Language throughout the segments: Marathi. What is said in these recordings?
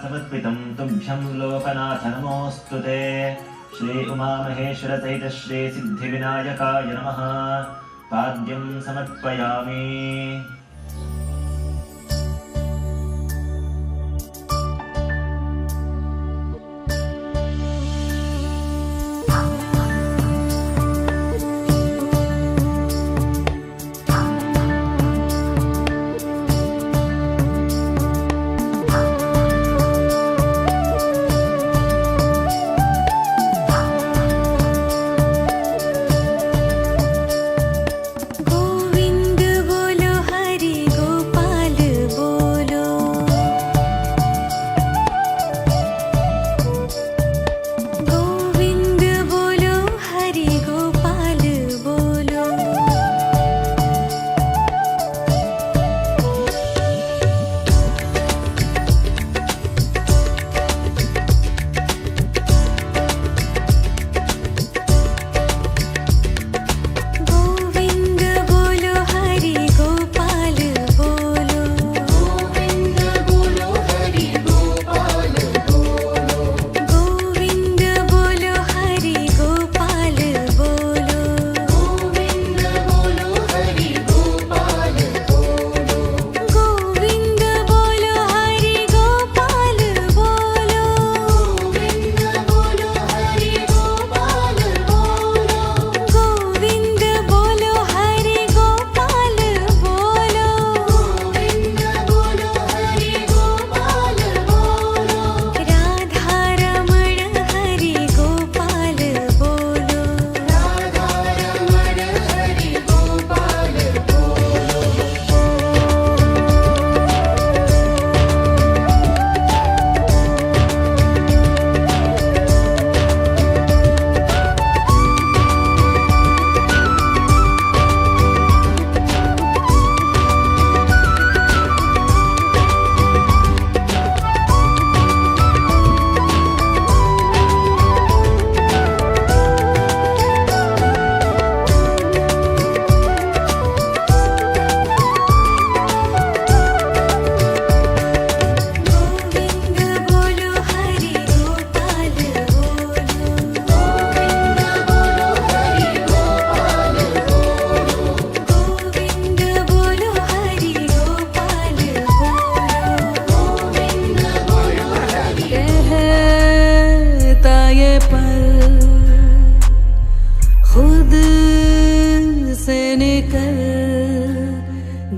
समर्पितं तुभ्यं लोकनाथ नमोऽस्तु ते। श्री उमामहेश्वर सहित श्री सिद्धिविनायकाय नमः। पाद्यं समर्पयामि।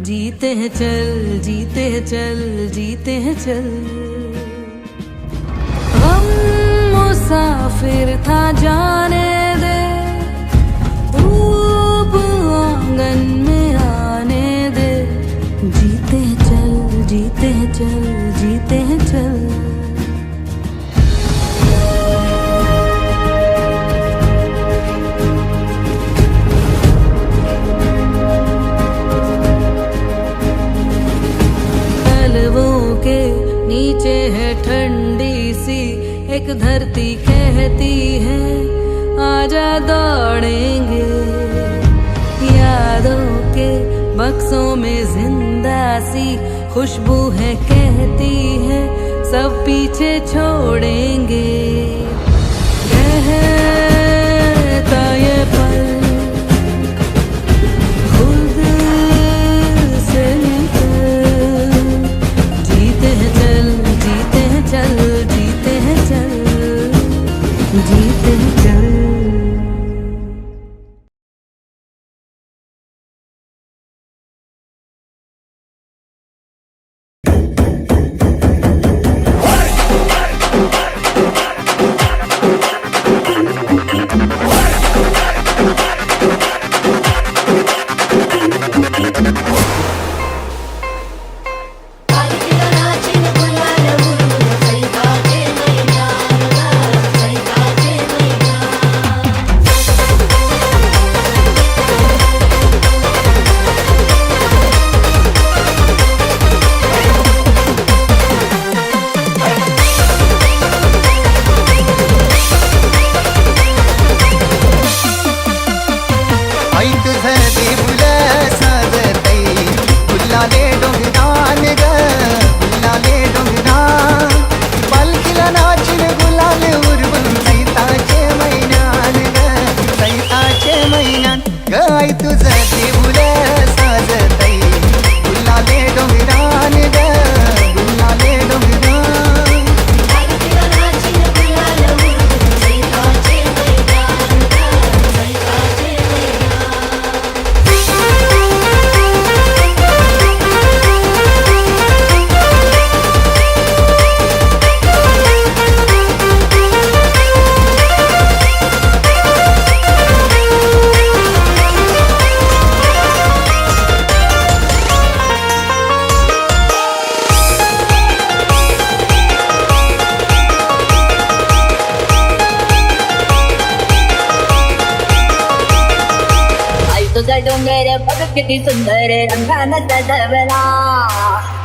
जीते हैं चल, जीते हैं चल, जीते हैं चल। हम मुसाफिर था जाने दे, धूप आंगन में आने दे। जीते हैं चल, जीते हैं चल, जीते हैं चल। के नीचे है ठंडी सी एक धरती, कहती है आजा दौड़ेंगे। यादों के बक्सों में जिंदा सी खुशबू है, कहती है सब पीछे छोड़ेंगे। कहता ये पल चल, जीते हैं चल, जीते हैं चल। बाई तुझं देऊळ साजतई गुलाले डोंगरान ग गुलाले डोंगरान तुझा डोंगर बघ किती सुंदर रंगानं सजवला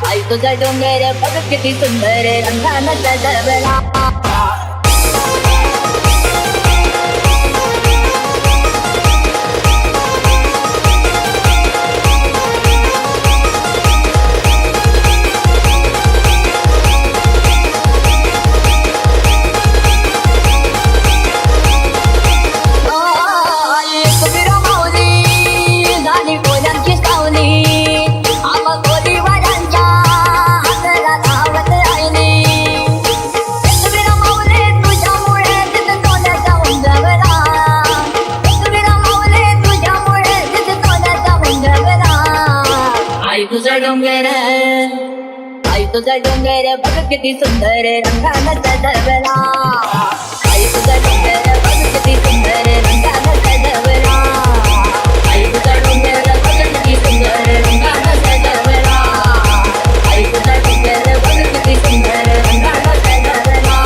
आई तुझा डोंगर बघ किती सुंदर रंगानं सजवला तुझा डोंगर बघ किती सुंदर रंगानं सजवला आई तुझा डोंगर बघ किती सुंदर रंगानं सजवला आई तुझा डोंगर बघ किती सुंदर रंगानं सजवला आई तुझा डोंगर बघ किती सुंदर रंगानं सजवला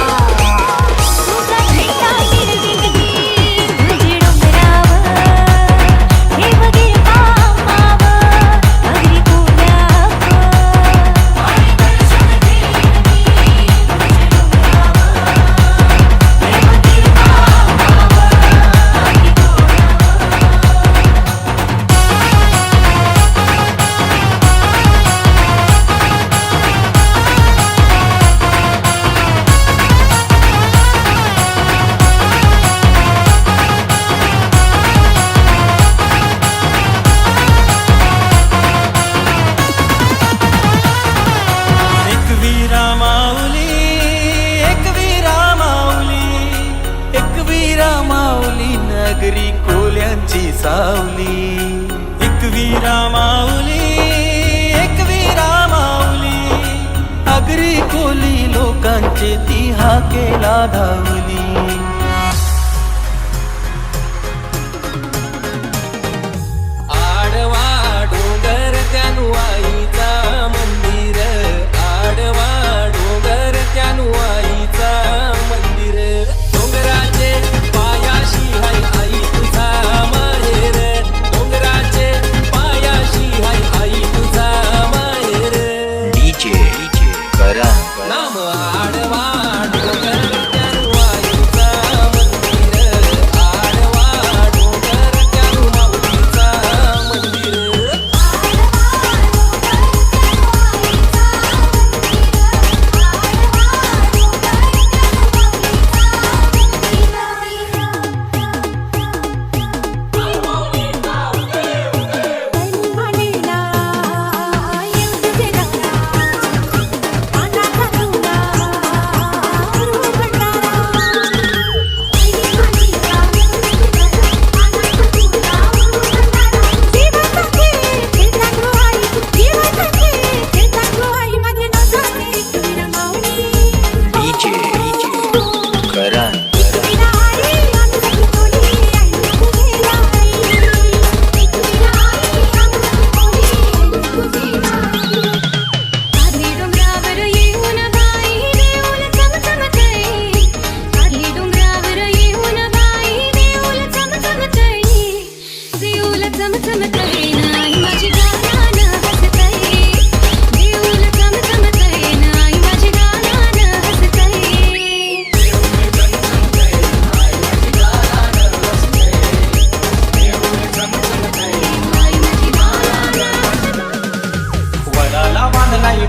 तुझा झेंडा हिरवी तुझी डोंगरावर हे बघे पामावर अगदी नगरी कोल्यांची सावली एक वीरा माऊली अगरी कोली लोकांचे ती हाकेला धावली आडवा डोंगर त्यानु आईचा मंदिर आडवा डोंगर त्यानु आईचा मंदिर डोंगराचे पायाशी हाय आई तुझा माहेर डोंगराचे पायाशी हाय आई तुझा माहेर डीजे करा नाम आडवा डोंगर त्यानु आईचा मंदिर आडवा डोंगर त्यानु माऊलीचा मंदिर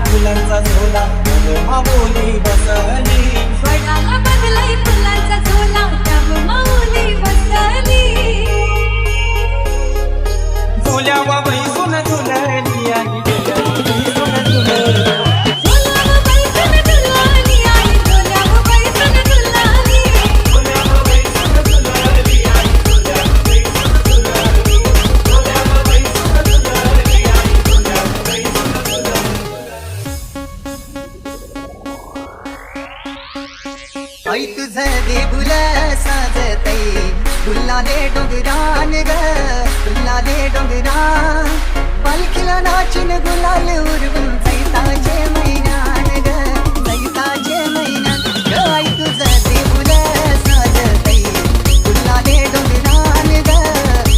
फुलांचा झोला माऊली बसली वडाला बदलाई फुलांचा झोला माऊली बसली डोल्यावा बैसून झुलली आणि डोल्यावा बैसून झुलली. आई तुझं देगुल साजतई फुलाले डोंगरान ग फुलाले डोंगरान पालखीला नाचिन गुलाल उरवून चैताचे मैदान ग चैताचे मैदान ग. आई तुझं देगुल साजतई फुलाले डोंगरान ग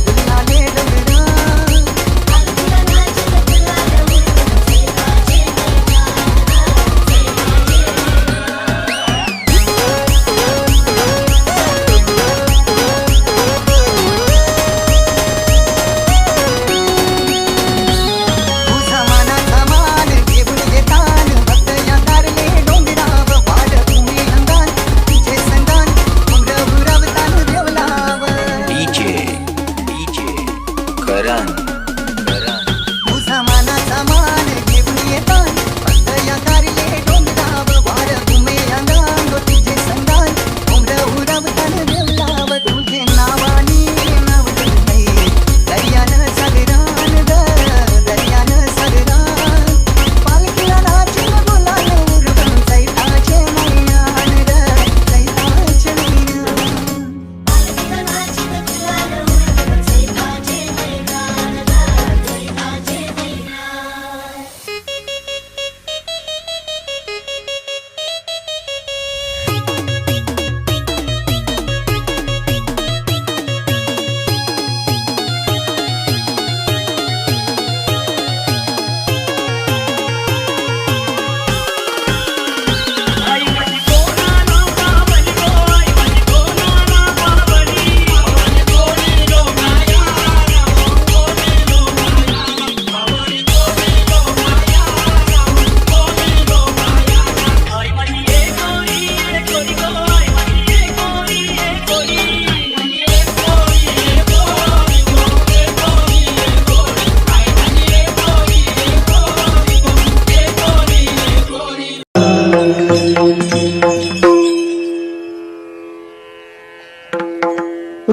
फुलाले डोंगरान पालखीला नाचिन गुलाल उरवून चैताचे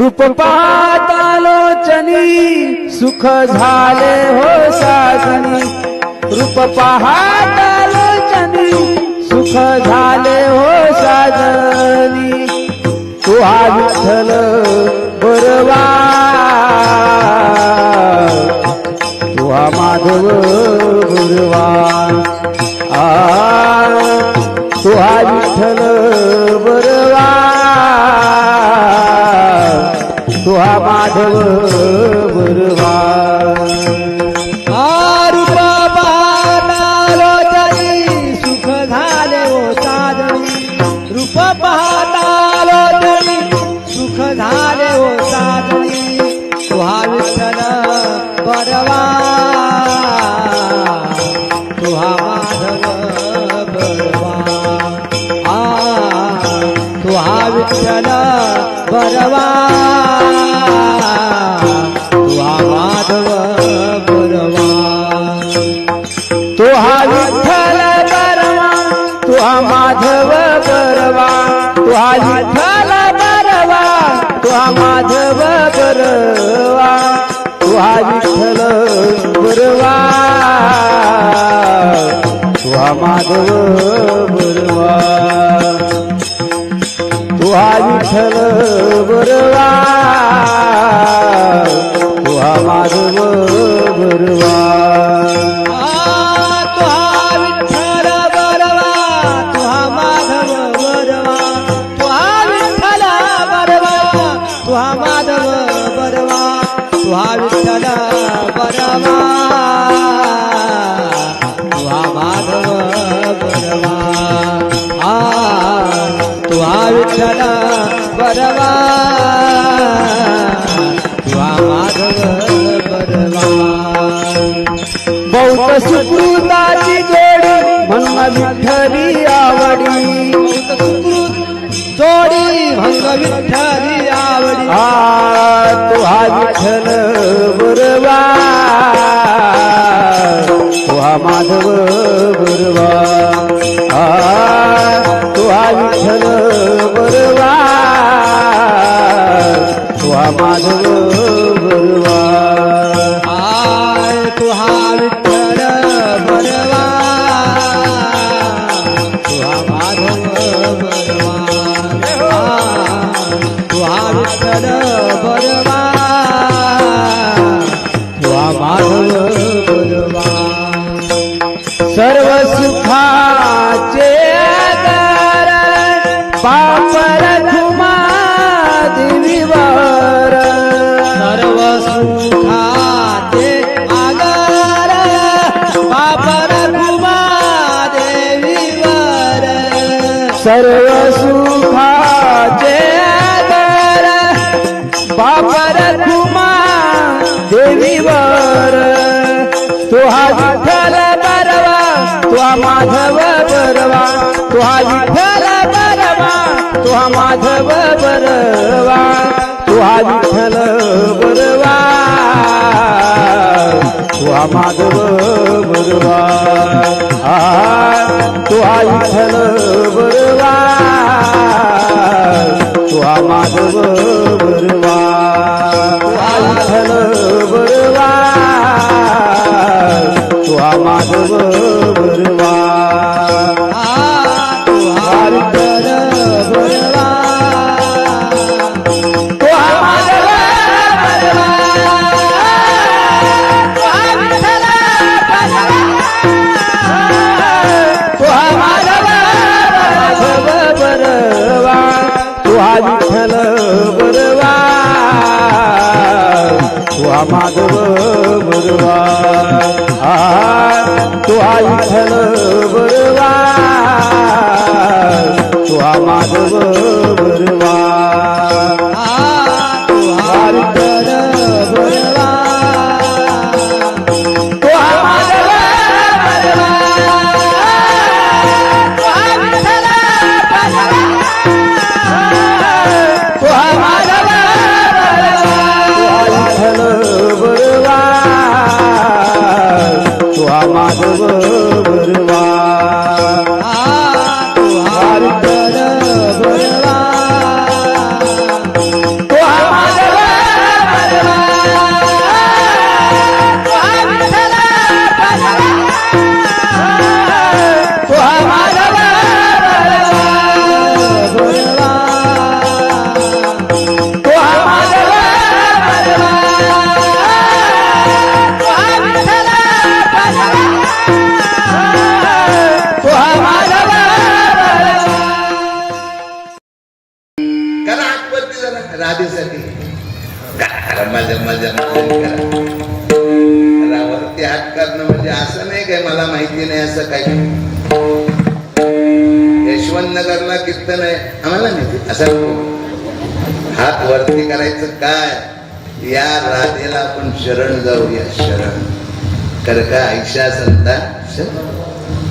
रूप पाहतालोचनी सुख झाले हो साजनी. रूप पाहतालोचनी सुख झाले हो साजनी. तू हा विठ्ठल बरवा तू हा माधव बरवा तू हा विठ्ठल बरवा तू हा माधव बरवा. रूप पाहतालोचनी सुख झाले हो साजनी. रूप पाहतालोचनी सुख झाले हो साजनी. तू हा विठ्ठल बरवा तू हा माधव बरवा तू हा विठ्ठल बरवा तू हा माधव बरवा. तू हा विठ्ठल बरवा तू हा माधव बरवा तू हा विठ्ठल बरवा तू हा माधव बरवा तू हा विठ्ठल बरवा तू हा माधव बरवा तू हा विठ्ठल बरवा तू हा माधव बरवा. तू हा विठ्ठल बरवा तू हा माधव बरवा तू हा विठ्ठल बरवा तू हा माधव बरवा तू हा विठ्ठल बरवा तू हा माधव बरवा तू हा विठ्ठल बरवा तू हा माधव बरवा. बहुत सुकृताची जोडी म्हणून विठ्ठली आवडी. जोडी भंग विठ्ठली आवडी. तू हा विठ्ठल बरवा माधव बरवा आय तुहा विठ्ठल बरवा तुहा माधव बरवा तुहा विठ्ठल बरवा तुहा माधव बरवा सर्व सुखाचे आधार पापर घुमा देवीवर सर्व सुखाचे आधार पापर घुमा देवीवर सर्व सुखाचे आधार पापर घुमा देवीवर तुहा विठ्ठल बरवा तुहा माधव बरवा तुहा विठ्ठल बरवा तुहा माधव बरवा तुहा विठ्ठल बरवा तुहा माधव बरवा तुहा विठ्ठल बरवा तुहा माधव बरवा तुहा विठ्ठल बरवा तुहा माधव बरवा तुहा विठ्ठल बरवा तुहा माधव बरवा तुहा विठ्ठल बरवा तुहा माधव बरवा तुहा विठ्ठल बरवा तुहा माधव बरवा तुहा विठ्ठल बरवा तुहा माधव बरवा तुहा विठ्ठल बरवा तुहा माधव बरवा तुहा विठ्ठल बरवा तुहा माधव बरवा तुहा माधव बरवा तुहा विठ्ठल बरवा तुहा माधव बरवा तुहा विठ्ठल बरवा तुहा माधव बरवा तुहा माधव बरवा तुहा विठ्ठल बरवा तुहा माधव बरवा करा आठवरती जरा राधेसाठी मजा मजा करा वरती हात करणं म्हणजे असं नाही काय मला माहिती नाही असं काय यशवंतनगरला कीर्तन आहे आम्हाला माहिती असं हात वरती करायचं काय या राधेला आपण शरण जाऊया शरण कर का ऐशा संता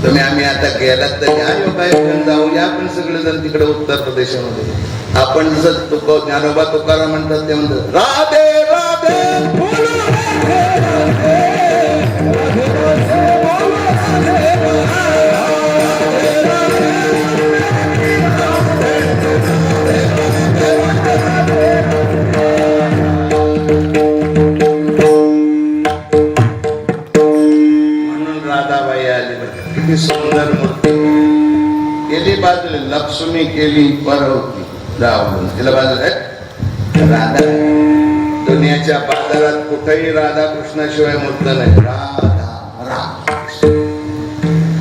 तुम्ही आम्ही आता गेलात तर या योगायोगाने जाऊया आपण सगळेजण तिकडे उत्तर प्रदेशामध्ये आपण जसं ज्ञानोबा तुकाराम म्हणतात ते म्हणतात राधे राधे म्हणून राधाबाई आली किती सुंदर मूर्ती केली बाजूला लक्ष्मी केली परवती रावण तिला बाजूला राधा दुनियाच्या बाजारात कुठेही राधा कृष्णाशिवाय मूर्त नाही राधा राम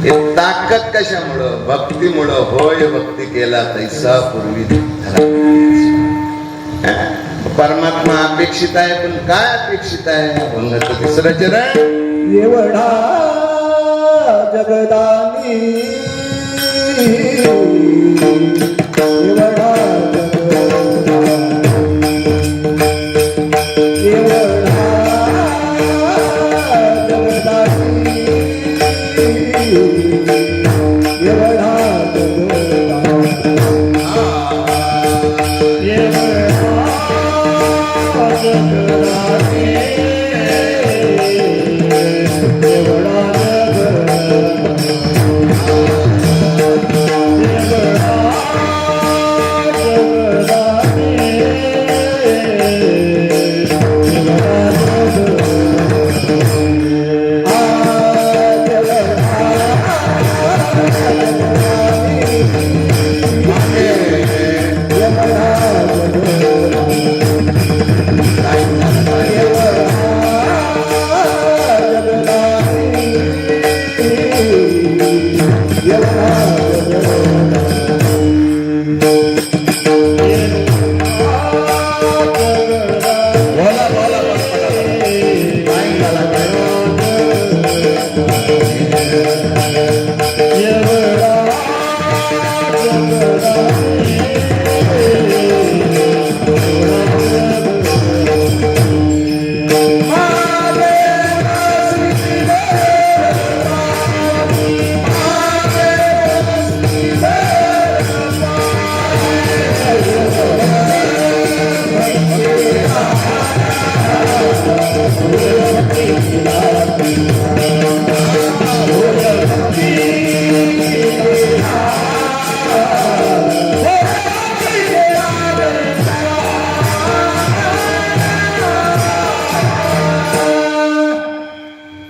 हे ताकद कशामुळं भक्तीमुळं होय भक्ती केला तैसा पूर्वी परमात्मा अपेक्षित आहे पण काय अपेक्षित आहे भंगाचं तिसरं चरण एवढा जगदानी एवढा जगदानी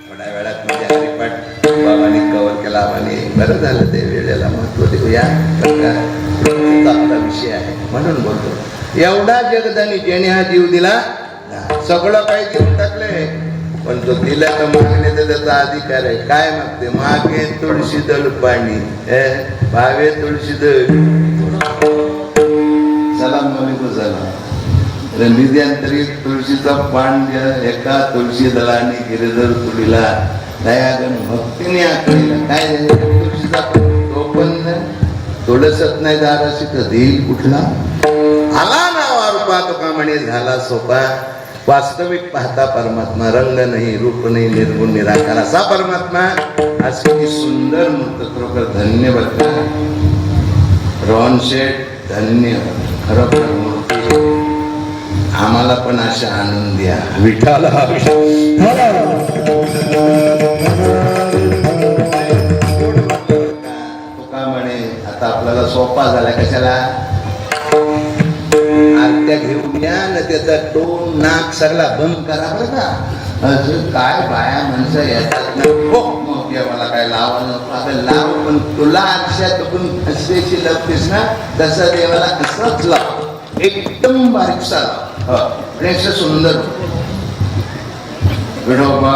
थोड्या वेळात म्हणजे हरिपाठ बाबांनी कव्हर केला आणि बरं झालं ते वेळेला महत्व देऊया. आपला विषय आहे म्हणून बोलतो. एवढा जगदानी जेणे हा जीव दिला, सगळं काही देऊन टाकले, पण तो दिला तर मागणे तर त्याचा अधिकार आहे. काय मागते? मागे तुळशी दल पाणी, भावे तुळशी दल. सलाम वालेकुम सलाम. निध्यांतरी तुळशीचा पान एका तुळशी दलाने गिरिधर तुळीला दयागण भक्तीने आखलेला. काय तुळशीचा तो पण थोडसत नाही दाराशी कधी कुठला आला ना वारुपा तुका म्हणे झाला सोपा. वास्तविक पाहता परमात्मा रंग नाही, रूप नाही, निर्गुण निराकार असा परमात्मा. आज किती सुंदर मूर्त, खरोखर धन्यवाद रोहन शेठ, धन्यवाद खरोखर मूर्ती. आम्हाला पण अशा आनंद द्या विठाला. तुका म्हणे आता आपल्याला सोपा झाला. कशाला? आरत्या घेऊन या ना, त्याचा टोन नाक सगळा बंद करा बरं का. अजून काय बाया माणसं येतात ना, मग मला काय लावा नको लाव, पण तुला आरशात पण हसवेची लपतेस ना, तसं देवाला असंच लाव, एकदम बारीकसा लाव, असं सुंदर विठोबा.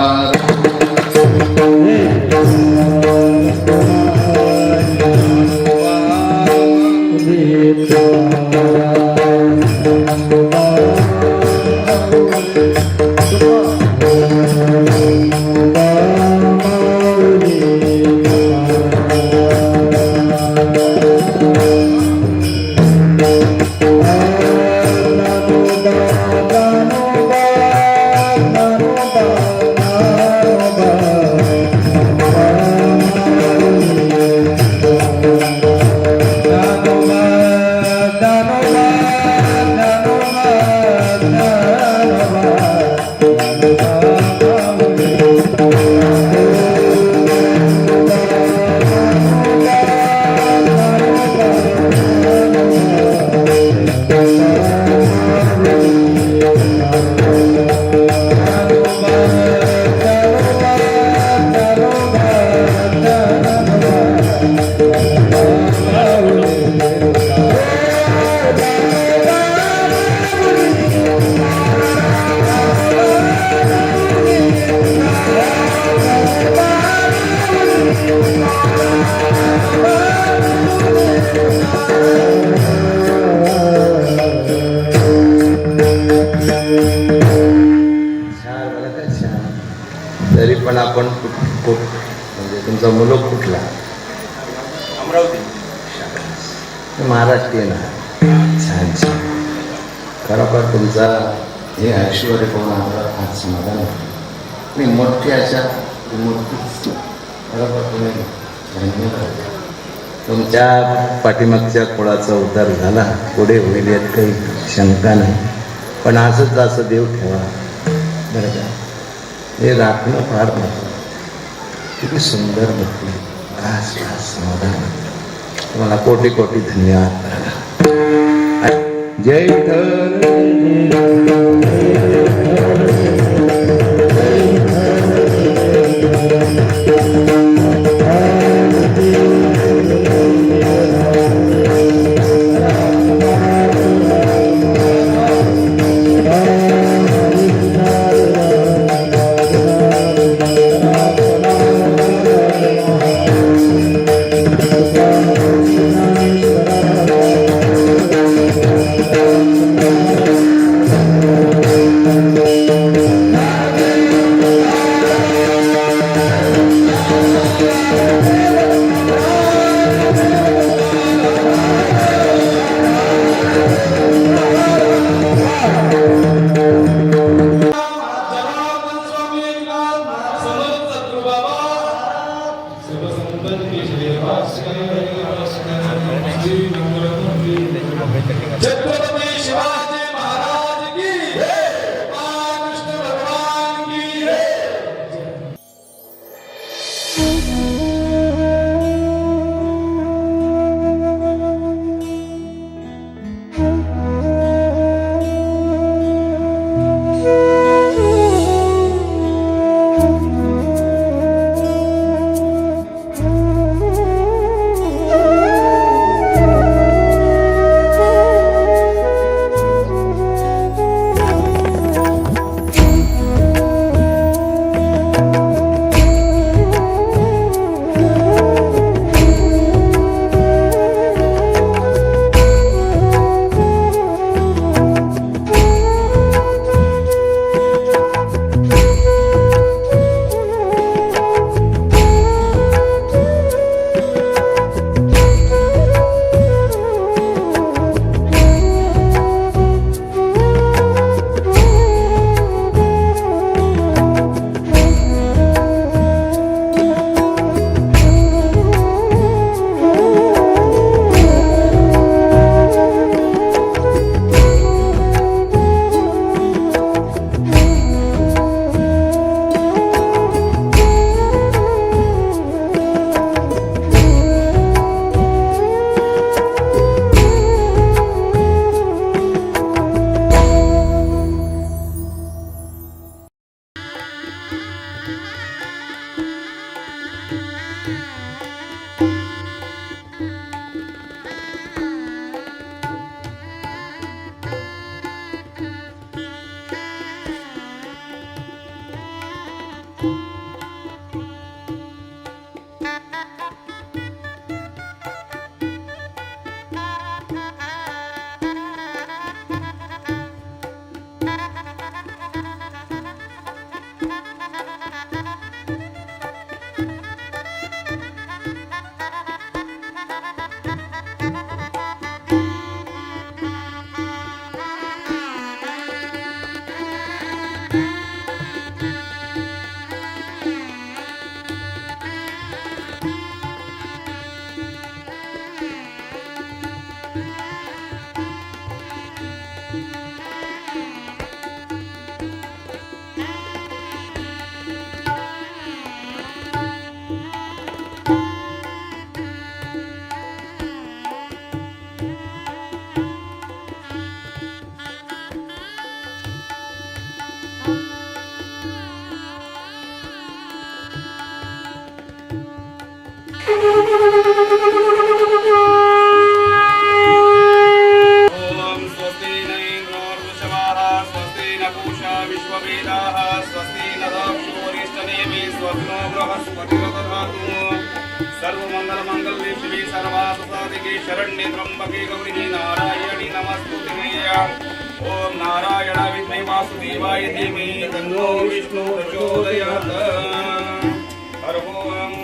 तरी पण आपण म्हणजे तुमचा मुलग कुठला? अमरावती. महाराष्ट्रीयन. छान छान. खरोखर तुमचा हे ऐश्वर पाहून आम्हाला फार समाधान होतं. मी मोठी अशा मूर्ती खरोखर तुम्ही धन्यवाद. तुमच्या पाठीमागच्या कुळाचा उद्धार झाला, पुढे होईल यात काही शंका नाही. पण असंच असं देव ठेवा बरं का. हे राखणं फार महत्त्वाचं. किती सुंदर म्हटलं, खास खास समाधान. तुम्हाला कोटी कोटी धन्यवाद. जय बृहस्पतिर्दधातु सर्वमङ्गलमाङ्गल्ये शिवे सर्वार्थसाधिके शरण्ये त्र्यम्बके गौरी नारायणी नमस्तुते। ॐ नारायणाय विद्महे वासुदेवाय धीमहि तन्नो विष्णुः प्रचोदयात्। हर ओम्।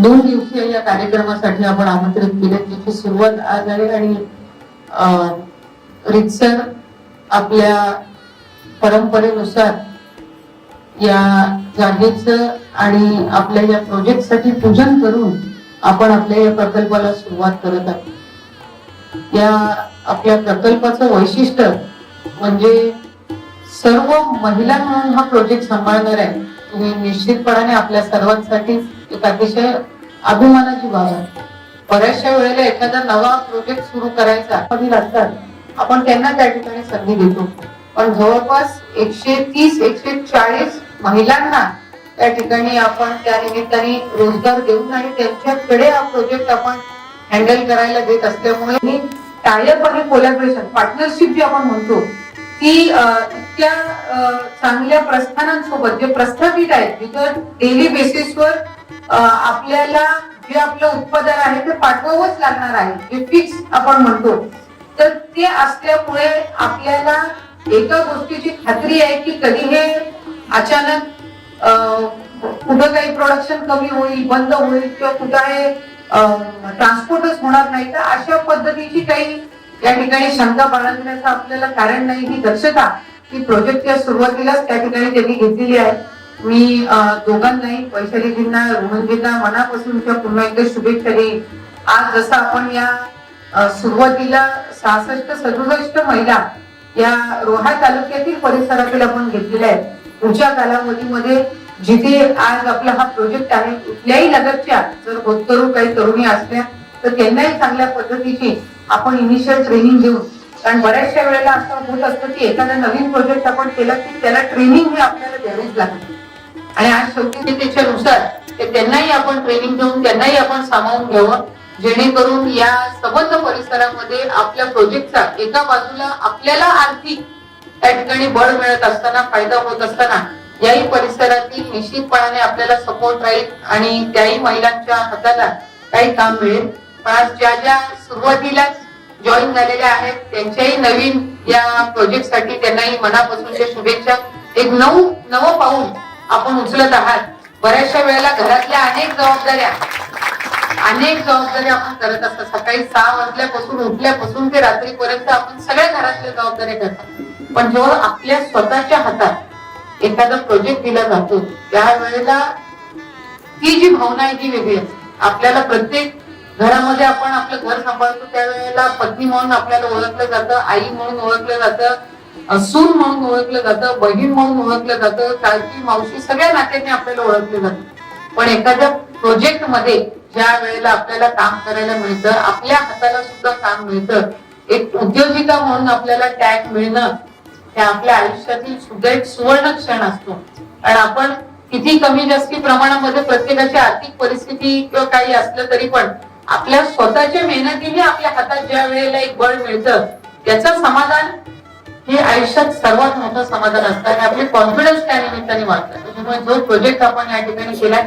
दोन दिवसीय या कार्यक्रमासाठी आपण आमंत्रित केले, त्याची सुरुवात आज आहे आणि रितसर आपल्या परंपरेनुसार या जागेचं आणि आपल्या या प्रोजेक्टसाठी पूजन करून आपण आपल्या या प्रकल्पाला सुरुवात करत आहोत। या आपल्या प्रकल्पाचं वैशिष्ट्य म्हणजे सर्व महिला म्हणून हा प्रोजेक्ट सांभाळणार आहे। हे निश्चितपणाने आपल्या सर्वांसाठी एक अतिशय अभिमानाची बाब आहे। बऱ्याचशा वेळेला एखादा नवा प्रोजेक्ट सुरू करायचा लागतात, आपण त्यांना त्या ठिकाणी संधी देतो, पण जवळपास 130-140 महिलांना त्या ठिकाणी आपण त्या निमित्ताने रोजगार देऊन आणि त्यांच्याकडे हा प्रोजेक्ट आपण हँडल करायला देत असल्यामुळे टायअप आणि कोलॅबोरेशन पार्टनरशिप जी आपण म्हणतो ती इतक्या चांगल्या प्रस्थानांसोबत जे प्रस्थापित आहेत, जिथं डेली बेसिसवर आपल्याला जे आपलं उत्पादन आहे ते पाठवावंच लागणार आहे, जे फिक्स आपण म्हणतो, तर ते असल्यामुळे आपल्याला एका गोष्टीची खात्री आहे की कधी हे अचानक कुठं काही प्रोडक्शन कमी होईल, बंद होईल किंवा कुठं हे ट्रान्सपोर्टच होणार नाही, तर अशा पद्धतीची काही या ठिकाणी शंका बाळगण्याचं आपल्याला कारण नाही। ही दक्षता ही प्रोजेक्टच्या सुरुवातीलाच त्या ठिकाणी त्यांनी घेतलेली आहे। मी दोघांनाही, वैशालीजींना, रोहनजींना मनापासूनच्या पुन्हा एकदा शुभेच्छा देईन। आज जसं आपण या सुरुवातीला 66-67 महिला या रोहा तालुक्यातील परिसरातील आपण घेतलेल्या आहेत, पुढच्या कालावधीमध्ये जिथे आज आपला हा प्रोजेक्ट आहे कुठल्याही लगतच्या जर होतकरू काही तरुणी असल्या तर त्यांनाही चांगल्या पद्धतीची आपण इनिशियल ट्रेनिंग देऊ, कारण बऱ्याचशा वेळेला असं होत असतं की एखादा नवीन प्रोजेक्ट आपण केला की त्याला ट्रेनिंग हे आपल्याला द्यावीच लागते आणि आज शेवटी त्याच्यानुसार त्यांनाही आपण ट्रेनिंग देऊन त्यांनाही आपण सामावून घ्यावं, जेणेकरून या सबंध परिसरामध्ये आपल्या प्रोजेक्टचा एका बाजूला आपल्याला आर्थिक त्या ठिकाणी बळ मिळत असताना, फायदा होत असताना याही परिसरातील निश्चितपणाने आपल्याला सपोर्ट राहील आणि त्याही महिलांच्या हाताला काही काम मिळेल। पण आज ज्या सुरुवातीला जॉईन झालेल्या आहेत त्यांच्याही नवीन या प्रोजेक्टसाठी त्यांनाही मनापासूनच्या शुभेच्छा। एक नवं पाऊल आपण उचलत आहात बऱ्याचशा वेळेला घरातल्या अनेक जबाबदाऱ्या आपण करत असतो. सकाळी 6 वाजल्यापासून उठल्यापासून ते रात्रीपर्यंत आपण सगळ्या घरातल्या जबाबदाऱ्या करतो. पण जेव्हा आपल्या स्वतःच्या हातात एखादा प्रोजेक्ट दिला जातो त्यावेळेला ती जी भावना आहे ती वेगळी असते. आपल्याला प्रत्येक घरामध्ये आपण आपलं घर सांभाळतो त्यावेळेला पत्नी म्हणून आपल्याला ओळखलं जातं, आई म्हणून ओळखलं जातं, सून म्हणून ओळखलं जातं, बहीण म्हणून ओळखलं जातं, काकी मावशी सगळ्या नात्याने आपल्याला ओळखलं जातं. पण एखाद्या प्रोजेक्ट मध्ये ज्या वेळेला आपल्याला काम करायला मिळतं, आपल्या हाताला सुद्धा काम मिळतं, एक उद्योजिका म्हणून आपल्याला टॅग मिळणं हे आपल्या आयुष्यातील सुद्धा एक सुवर्ण क्षण असतो. कारण आपण किती कमी जास्ती प्रमाणामध्ये प्रत्येकाची आर्थिक परिस्थिती किंवा काही असलं तरी पण आपल्या स्वतःच्या मेहनतीने आपल्या हातात ज्या वेळेला एक बळ मिळतं त्याचं समाधान हे आयुष्यात सर्वात मोठं समाधान असतं आणि आपले कॉन्फिडन्स त्या निमित्ताने वाढतात. त्याच्यामुळे जो प्रोजेक्ट आपण या ठिकाणी केलाय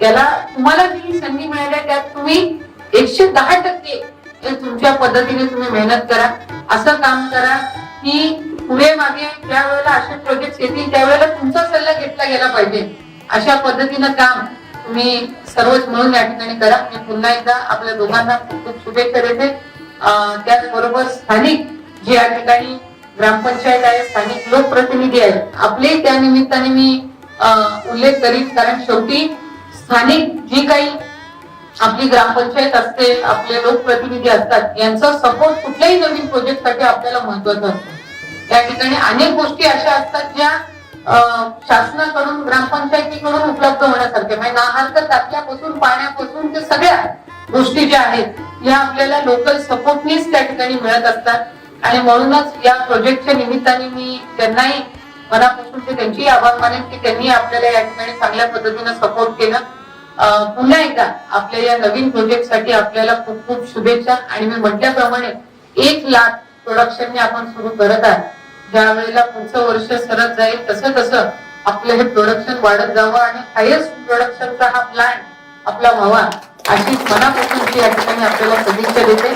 त्याला तुम्हाला जी संधी मिळाली आहे त्यात तुम्ही 110% तुमच्या पद्धतीने तुम्ही मेहनत करा, असं काम करा की पुढे मागे ज्या वेळेला असे प्रोजेक्ट येतील त्यावेळेला तुमचा सल्ला घेतला गेला पाहिजे. अशा पद्धतीनं काम तुम्ही सर्वच मिळून या ठिकाणी करा. मी पुन्हा एकदा आपल्या दोघांना खूप खूप शुभेच्छा देते. त्याचबरोबर स्थानिक जे या ठिकाणी ग्रामपंचायत आहे, स्थानिक लोकप्रतिनिधी आहेत, आपले त्या निमित्ताने मी उल्लेख करीन. कारण शेवटी स्थानिक जी काही आपली ग्रामपंचायत असते, आपले लोकप्रतिनिधी असतात, यांचा सपोर्ट कुठल्याही नवीन प्रोजेक्ट साठी आपल्याला महत्वाचा असतो. त्या ठिकाणी अनेक गोष्टी अशा असतात ज्या शासनाकडून ग्रामपंचायतीकडून उपलब्ध होण्यासारखे म्हणजे नाहरकत टाकल्यापासून पाण्यापासून ते सगळ्या गोष्टी ज्या आहेत या आपल्याला लोकल सपोर्टनीच त्या ठिकाणी मिळत असतात. आणि म्हणूनच या प्रोजेक्टच्या निमित्ताने मी त्यांनाही मनापासून त्यांची आभार मानेन की त्यांनी आपल्याला या ठिकाणी चांगल्या पद्धतीने सपोर्ट केलं. पुन्हा एकदा आपल्या या नवीन प्रोजेक्ट साठी आपल्याला खूप खूप शुभेच्छा. आणि मी म्हटल्याप्रमाणे 1 लाख प्रोडक्शनने आपण सुरू करत आहात. ज्या वेळेला पुढचं वर्ष सरत जाईल तसं तसं आपलं हे प्रोडक्शन वाढत जावं आणि हायेस्ट प्रोडक्शनचा हा प्लॅन आपला व्हावा अशी मनापासून या ठिकाणी आपल्याला शुभेच्छा देते.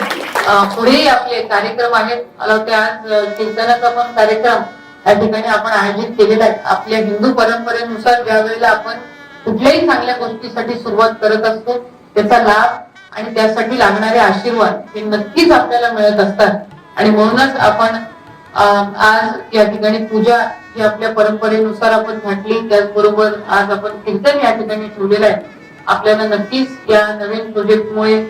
पुढेही आपले कार्यक्रम आहेत. मला वाटते आज कीर्तनाचा पण कार्यक्रम या ठिकाणी आपण आयोजित केलेला आहे. आपल्या हिंदू परंपरेनुसार ज्या वेळेला आपण कुठल्याही चांगल्या गोष्टीसाठी सुरुवात करत असतो त्याचा लाभ आणि त्यासाठी लागणारे आशीर्वाद हे नक्कीच आपल्याला मिळत असतात. आणि म्हणूनच आपण आज या ठिकाणी पूजा जी आपल्या परंपरेनुसार आपण घातली, त्याचबरोबर आज आपण कीर्तन या ठिकाणी ठेवलेलं आहे. आपल्याला नक्कीच या नवीन प्रोजेक्टमुळे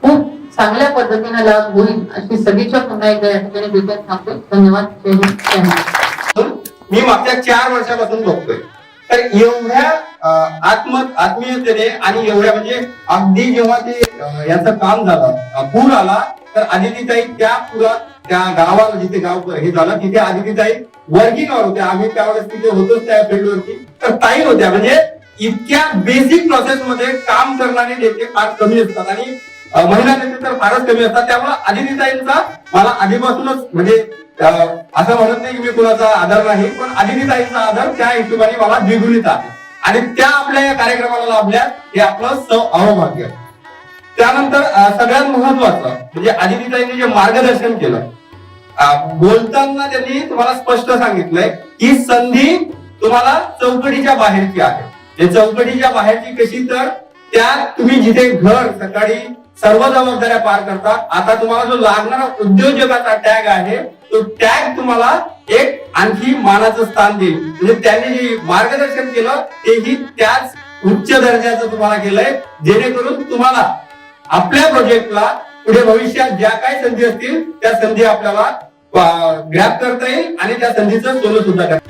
खूप चांगल्या पद्धतीने लाभ होईल अशी सदिच्छा पुन्हा एकदा या ठिकाणी देण्यात थांबते. धन्यवाद. जय हिंद. मी मागच्या 4 वर्षापासून बघतोय तर एवढ्या आत्मीयतेने आणि एवढ्या म्हणजे अगदी जेव्हा ते याचं काम झालं, पूर आला तर आदितीताई त्या पुरात त्या गावाला जिथे गाव हे झालं तिथे आदितीताई वर्किंगवर होत्या. आम्ही त्यावेळेस तिथे होतोच त्या फील्डवरती. तर ताई होत्या म्हणजे इतक्या बेसिक प्रोसेस मध्ये काम करणारे नेते फार कमी असतात आणि महिला नेते तर फारच कमी असतात. त्यामुळे आदितीताईंचा मला आधीपासूनच म्हणजे असं म्हणत नाही की मी कुणाचा आदर नाही, पण आदितीताईंचा आदर त्या हिशोबाने मला द्विगुणित आहे आणि त्या आपल्या या कार्यक्रमाला लाभल्या हे आपलं अहोभाग्य. त्यानंतर सगळ्यात महत्वाचं म्हणजे आदितीताईंनी जे मार्गदर्शन केलं, बोलताना त्यांनी तुम्हाला स्पष्ट सांगितलंय की संधी तुम्हाला चौकटीच्या बाहेरची आहे. हे चौकटीच्या बाहेरची कशी तर त्या तुम्ही जिथे घर सकाळी सर्व जबाबदाऱ्या पार करता, आता तुम्हाला जो लागणारा उद्योजकाचा टॅग आहे तो टॅग तुम्हाला एक आणखी मानाचं स्थान देईल. म्हणजे त्यांनी जे मार्गदर्शन केलं तेही त्याच उच्च दर्जाचं तुम्हाला केलंय जेणेकरून तुम्हाला आपल्या प्रोजेक्टला पुढे भविष्यात ज्या काही संधी असतील त्या संधी आपल्याला ग्रॅब करता येईल आणि त्या संधीचं सोनं सुद्धा करता.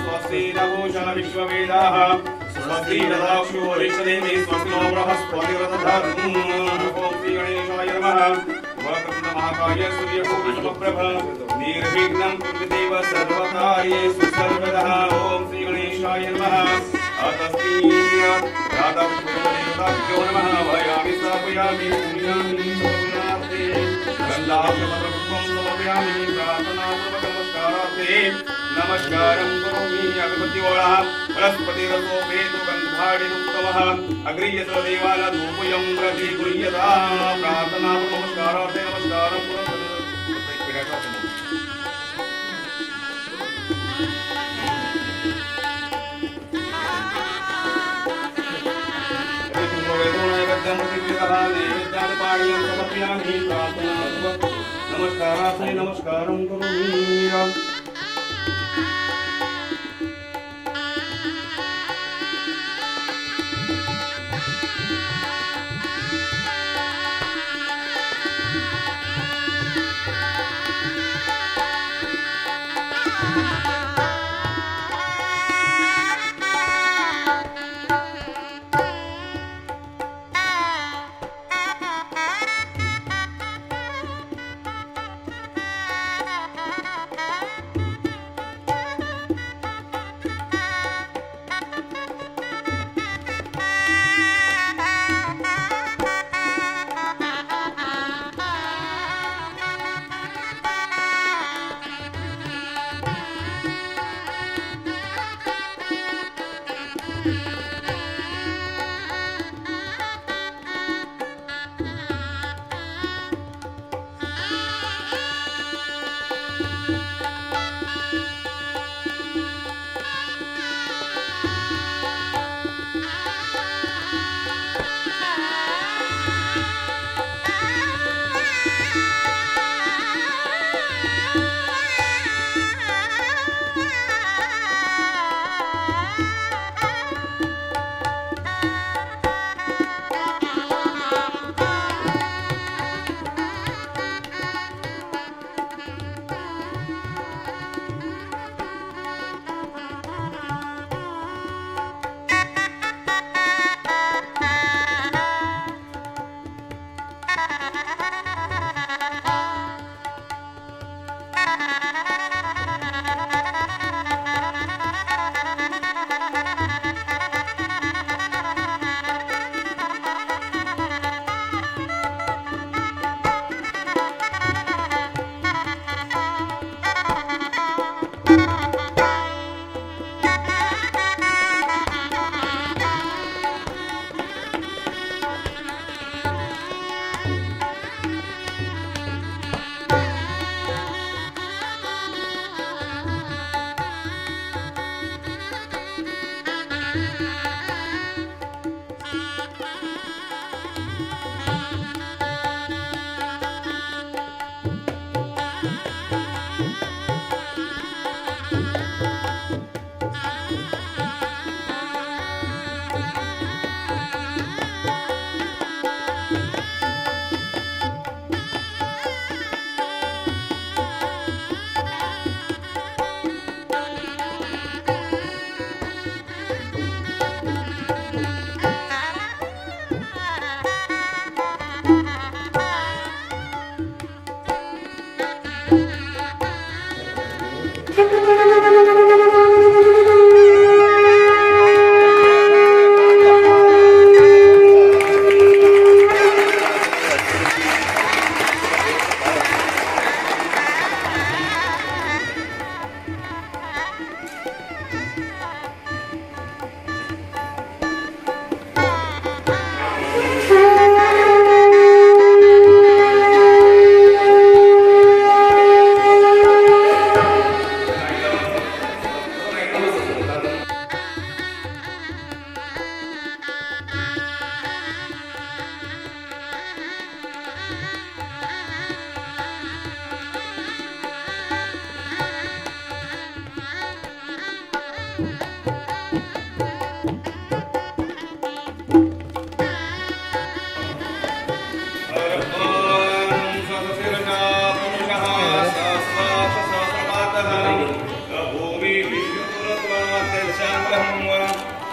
स्वस्ति नभूषण विश्ववेदाः स्वस्ति ददाक्षो वरिष्ठदेवी स्वस्ति नो बृहस्पतिर्दधातु ॐ श्री गणेशाय नमः वक्रतुण्ड महाकाय सूर्यकोटिसमप्रभ निर्विघ्नं कुरुदेव सर्वकार्येषु सर्वदा ॐ श्री गणेशाय नमः अतस्ति राधाकृष्णदेवताभ्यो नमः वयामि स्थापयामि पूजयामि सर्वगुणार्थे गन्धाक्षमतपुष्पं समर्पयामि प्रार्थनापूर्वकं नमस्कारार्थे नमस्कारं करोमि अगरबत्तिवाळा बृहस्पतिरसोपेतु गन्धाढ्योत्तमः अग्रीयतो देवान धूपयं प्रतिगृह्यता प्रार्थनापूर्वकं नमस्कारार्थे नमस्कारं करोमि नमस्कारार्थे नमस्कारं करोमि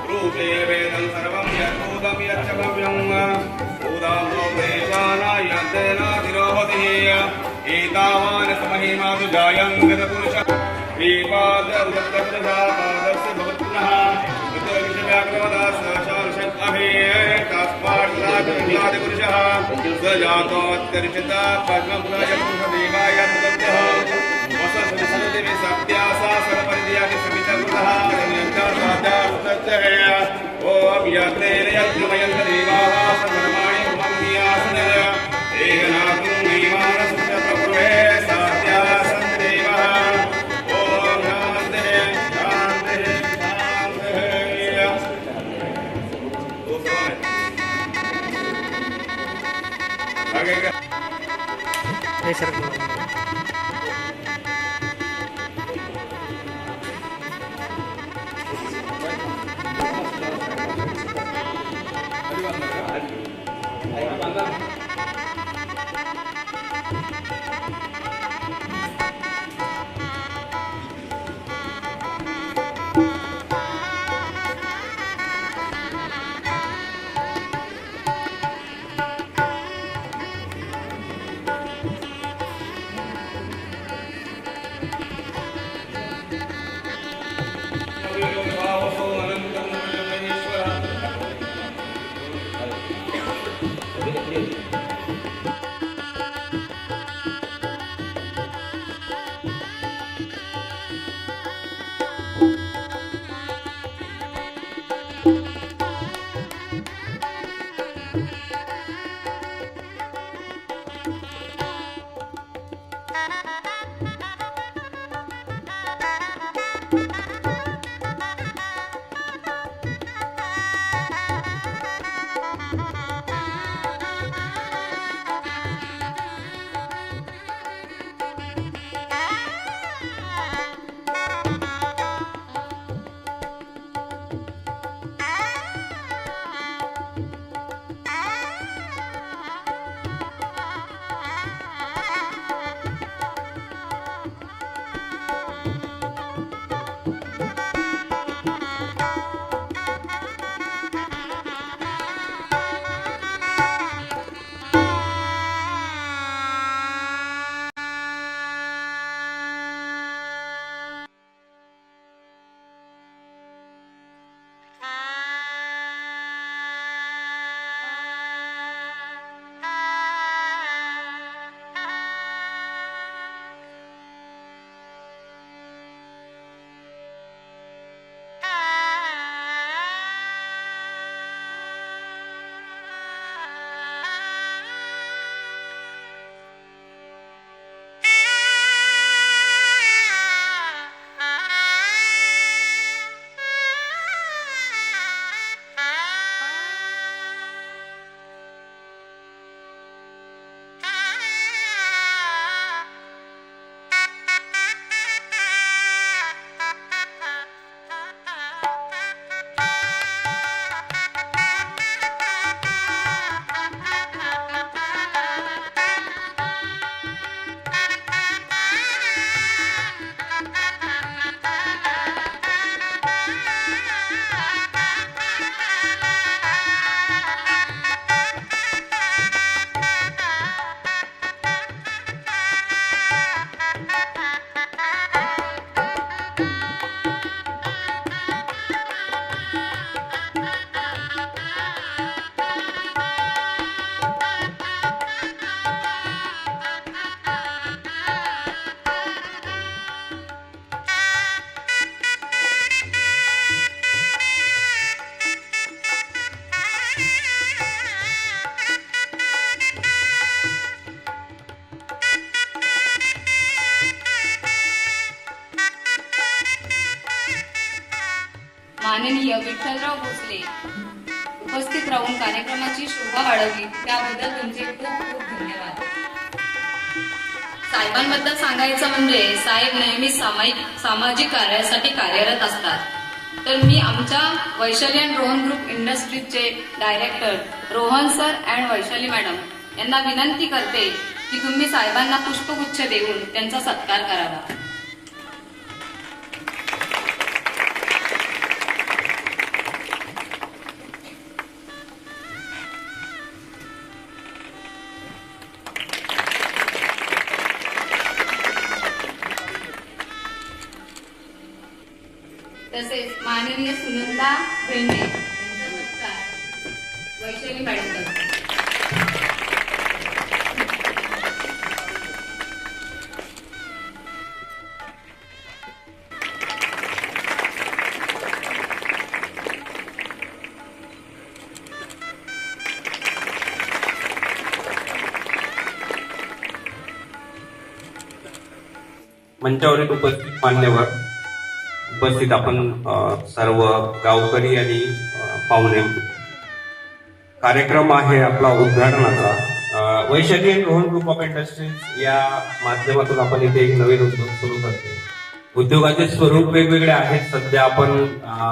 रूपे वेदं सर्वं यद्भूतं यच्च भव्यं भूतां देशानायन्तेनाधिरोहति एतावान् समहिमातु जायन्ते पुरुषः श्रीपादस्य भवत्पुनः पुरुषः स जातोऽत्यर्चिता पद्मपुराय सत्यासा सर्वपरित्यागि समितकृतः ओम यत्तेन यज्ञमयन्त देवाः सर्वकर्माणि कुर्वन्ति एकनाथं नैवानस्य प्रभुवे सत्यासं देवः ओम शान्तिः शान्तिः शान्तिः माननीय विठ्ठलराव भोसले उपस्थित राहून कार्यक्रमाची शोभा वाढवली त्याबद्दल तुमचे खूप खूप धन्यवाद. साहेबांबद्दल सांगायचं म्हणजे साहेब नेहमी सामाजिक कार्यासाठी कार्यरत असतात. तर मी आमच्या वैशाली अँड रोहन ग्रुप इंडस्ट्रीजचे director Rohan sir and Vaishali madam यांना विनंती करते की तुम्ही साहेबांना पुष्पगुच्छ देऊन त्यांचा सत्कार करावा. तसेच माननीय सुनंदा भेंडे यांचा सत्कार वैशाली मॅडम करतात. मंचावरील उपस्थित मान्यवर, उपस्थित आपण सर्व गावकरी आणि पाहुणे, कार्यक्रम आहे आपला उद्घाटनाचा. Vaishali and Rohan group of industries या माध्यमातून आपण इथे एक नवीन उद्योग सुरू करतो. उद्योगाचे स्वरूप वेगवेगळे आहेत. सध्या आपण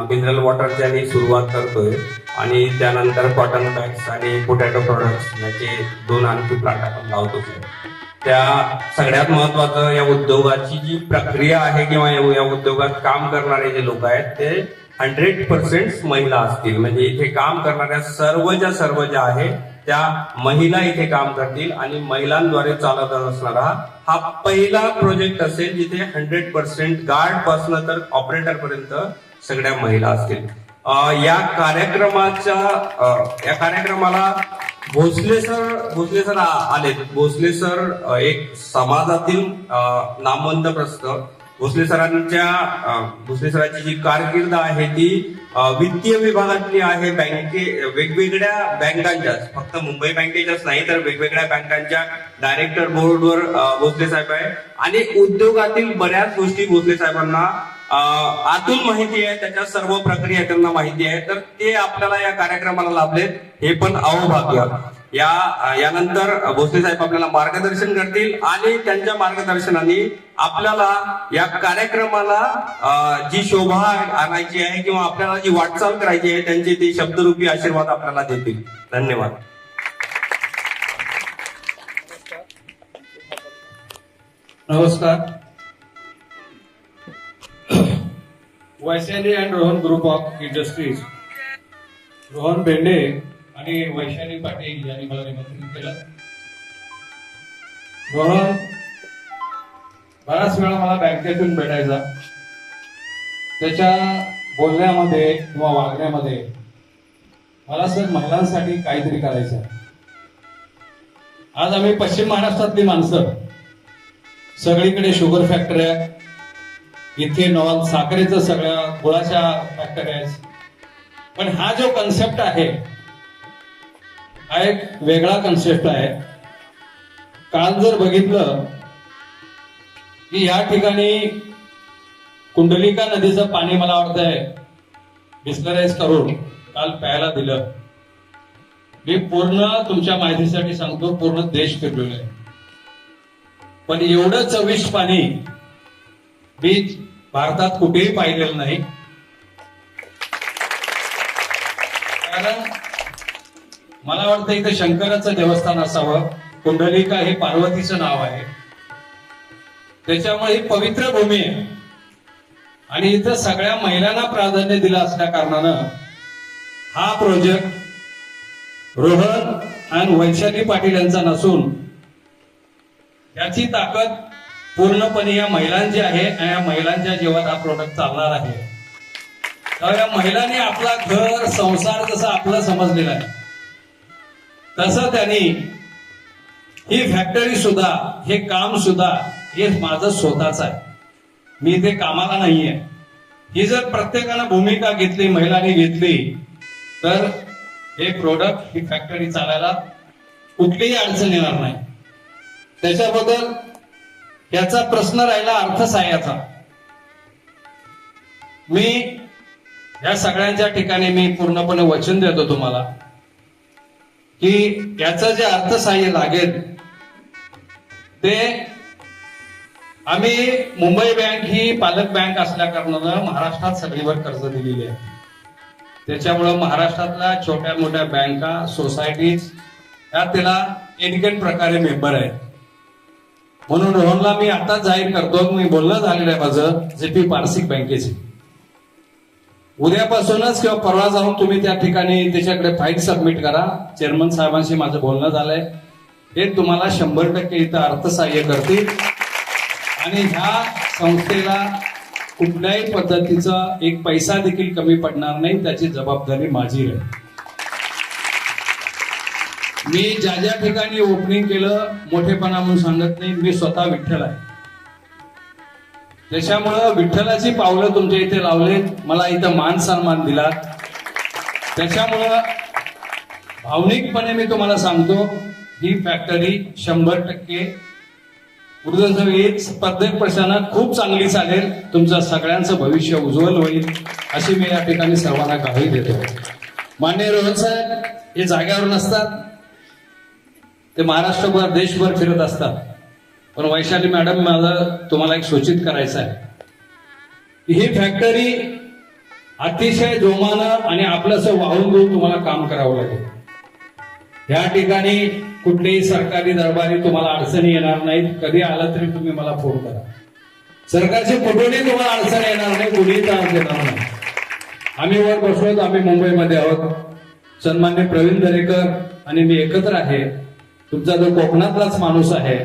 मिनरल वॉटरची आणि सुरुवात करतोय आणि त्यानंतर कॉटन बॅग्स आणि पोटॅटो प्रोडक्ट्स याचे 2 आणखी प्लांट आपण लावतो. त्या सगळ्यात महत्वाचं या उद्योगाची जी प्रक्रिया आहे किंवा या उद्योगात काम करणारे जे लोक आहेत ते 100% महिला असतील. म्हणजे इथे काम करणाऱ्या सर्व ज्या आहेत त्या महिला इथे काम करतील आणि महिलांद्वारे चालत असणारा हा पहिला प्रोजेक्ट असेल जिथे 100% गार्ड पासून तर ऑपरेटर पर्यंत सगळ्या महिला असतील. या कार्यक्रमाला भोसले सर आले. भोसले सर एक समाजातील नामवंत प्रस्थ. भोसले सरांची जी कारकीर्द आहे ती वित्तीय विभागातली आहे. वेगवेगळ्या बँकांच्या, फक्त मुंबई बँकेच्याच नाही तर वेगवेगळ्या बँकांच्या डायरेक्टर बोर्डवर भोसले साहेब आहे आणि उद्योगातील बऱ्याच गोष्टी भोसले साहेबांना आतून माहिती आहे. त्याच्या सर्व प्रक्रिया त्यांना माहिती आहे. तर ते आपल्याला या कार्यक्रमाला लाभलेत, हे पण अहोभाग्य. यानंतर भोसले साहेब आपल्याला मार्गदर्शन करतील आणि त्यांच्या मार्गदर्शनाने आपल्याला या कार्यक्रमाला जी शोभा आणायची आहे किंवा आपल्याला जी वाटचाल करायची आहे त्यांचे ते शब्दरूपी आशीर्वाद आपल्याला देतील. धन्यवाद. नमस्कार. Vaishali and Rohan group of industries, Rohan Bhende आणि वैशाली पाटील यांनी मला निमंत्रित केलं. रोहन बराच वेळा मला बँकेतून भेटायचा. त्याच्या बोलण्यामध्ये किंवा वागण्यामध्ये मला सर महिलांसाठी काहीतरी करायचं. आज आम्ही पश्चिम महाराष्ट्रातली माणसं, सगळीकडे शुगर फॅक्टऱ्या, इथेनॉल, साखरेचं सगळ्या गुळाच्या फॅक्टऱ्या आहेत. पण हा जो कन्सेप्ट आहे हा एक वेगळा कन्सेप्ट आहे. काल जर बघितलं की या ठिकाणी कुंडलिका नदीचं पाणी मला वाटतंय डिस्लराइज करून काल प्यायला दिलं. मी पूर्ण तुमच्या माहितीसाठी सांगतो, पूर्ण देश फिरलेलो आहे. पण एवढं चविष्ट पाणी मी भारतात कुठेही पाहिलेलं नाही. कारण मला वाटतं इथं शंकराचं देवस्थान असावं. कुंडलिका हे पार्वतीचं नाव आहे, त्याच्यामुळे ही पवित्र भूमी आहे आणि इथं सगळ्या महिलांना प्राधान्य दिलं असल्या कारणानं हा प्रोजेक्ट रोहन आणि वैशाली पाटील यांचा नसून याची ताकद पूर्णपणे या महिलांची आहे आणि या महिलांच्या जीवात हा प्रोडक्ट चालणार आहे. तर या महिलांनी आपला घर संसार जसं आपलं समजलेला आहे तसं त्यांनी ही फॅक्टरी सुद्धा, हे काम सुद्धा हे माझं स्वतःच आहे. मी इथे कामाला नाहीये. ही जर प्रत्येकानं भूमिका घेतली, महिलांनी घेतली तर हे प्रोडक्ट, ही फॅक्टरी चालायला कुठलीही अडचण येणार नाही. त्याच्याबद्दल याचा प्रश्न राहिला अर्थसहाय्याचा. मी या सगळ्यांच्या ठिकाणी मी पूर्णपणे वचन देतो तुम्हाला की याचं जे अर्थसहाय्य लागेल ते आम्ही, मुंबई बँक ही पालक बँक असल्या कारणानं महाराष्ट्रात सगळीवर कर्ज दिलेली आहे. त्याच्यामुळं महाराष्ट्रातल्या छोट्या मोठ्या बँका, सोसायटीज या त्याला एडिकेट प्रकारे मेंबर आहेत. म्हणून रोहनला मी आता जाहीर करतो, मी बोलणं झालेलं आहे माझं जेपी पारसिक बँकेची. उद्यापासूनच किंवा परवा जाऊन तुम्ही त्या ठिकाणी त्याच्याकडे फाईल सबमिट करा. चेअरमन साहेबांशी माझं बोलणं झालंय. हे तुम्हाला 100% इथं अर्थसहाय्य करतील आणि ह्या संस्थेला कुठल्याही पद्धतीचा एक पैसा देखील कमी पडणार नाही, त्याची जबाबदारी माझी आहे. मी ज्या ज्या ठिकाणी ओपनिंग केलं मोठेपणा म्हणून सांगत नाही, मी स्वतः विठ्ठल आहे. त्याच्यामुळं विठ्ठलाची पावलं तुमच्या इथे लावले, मला इथं मान सन्मान दिला. त्याच्यामुळं भावनिकपणे मी तुम्हाला सांगतो, ही फॅक्टरी 100% उर्दूचं एक प्रत्येक प्रश्नानं खूप चांगली चालेल, तुमचं सगळ्यांचं भविष्य उज्ज्वल होईल अशी मी या ठिकाणी सर्वांना ग्वाही देतो. माननीय रोहन साहेब हे जाग्यावर नसतात, ते महाराष्ट्रभर देशभर फिरत असतात. पण वैशाली मॅडम, मला तुम्हाला एक सूचित करायचं आहे की ही फॅक्टरी अतिशय जोमानं आणि आपलंसं वाहून घेऊन तुम्हाला काम करावं लागेल. या ठिकाणी कुठलेही सरकारी दरबारी तुम्हाला अडचणी येणार नाहीत. कधी आलं तरी तुम्ही मला फोन करा. सरकारचे कुठूनही तुम्हाला अडचण येणार नाही, कुणीही त्रास देणार नाही. आम्ही वर बसलो, आम्ही मुंबईमध्ये आहोत. सन्मान्य प्रवीण दरेकर आणि मी एकत्र आहे. तुमचा जो कोकणातलाच माणूस आहे,